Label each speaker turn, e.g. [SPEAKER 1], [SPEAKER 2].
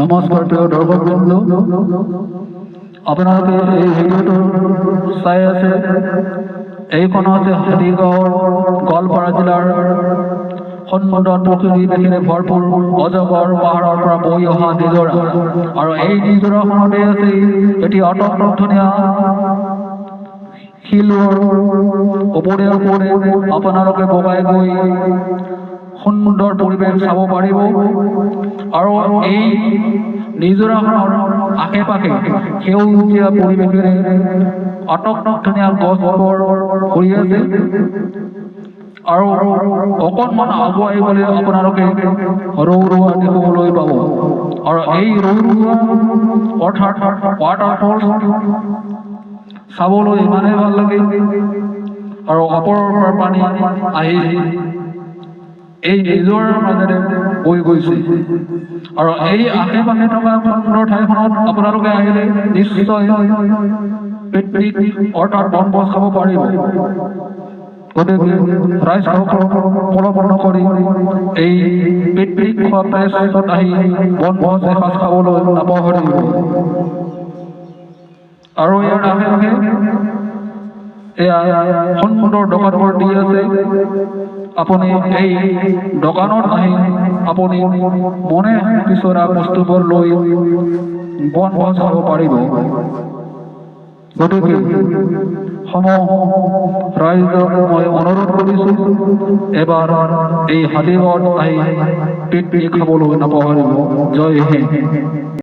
[SPEAKER 1] নমস্কাৰ প্ৰিয় দৰ্শকবৃন্দ, আপোনালোকে এই ভিডিঅ'টো চাই আছে। এইখন হৈছে হাতীগাঁৱৰ গোৱালপাৰা জিলাৰ সন্মুখত প্ৰকৃতিৰে ভৰপূৰ অজগৰ পাহাৰৰ পৰা বৈ অহা নিজৰা, আৰু এই নিজৰাখনতে আছে এটি অত্যন্ত ধুনীয়া শিলৰ ওপৰে ওপৰে আপোনালোকে বগাই গৈ সুন্দৰ পৰিৱেশ চাব পাৰিব। আৰু এই নিজৰাখনৰ আশে পাশে সেউজীয়া পৰিৱেশেৰে অত্যন্ত ধুনীয়া গছবোৰ ভৰি আছে। আৰু অকণমান আগুৱাই গ'লে আপোনালোকে ৰৌৰুৱা দেখিবলৈ পাব। আৰু এই ৰৌৰুৱা অৰ্থাৎ ৱাটাৰফল চাবলৈ ইমানেই ভাল লাগে, আৰু ওপৰৰ পৰা পানী আহি এই নিজৰাৰ মাজেৰে বৈ গৈছে। আৰু এই আশে পাশে থকা সুন্দৰ ঠাইখনত আপোনালোকে আহিলে নিশ্চয় পিকনিক অৰ্থাৎ বনভোজ খাব পাৰিব। গতিকে ৰাইজসকলক পলপন্ন কৰি এই পিকনিক খোৱা প্লেচত আহি বনভোজ এসাঁজ খাবলৈ নাপাহৰিব। আৰু ইয়াৰ আশে পাশে এয়া সুন্দৰ দোকানবোৰ দি আছে। আপুনি এই দোকানত আহি আপুনি মনে বিচৰা বস্তুবোৰ লৈ বনভোজ খাব পাৰিব। গতিকে সমূহ ৰাইজক মই অনুৰোধ কৰিছোঁ, এবাৰ এই হাতীগাঁৱত আহি পিকনিক খাবলৈ নাপাহৰিব। জয় হিন্দ।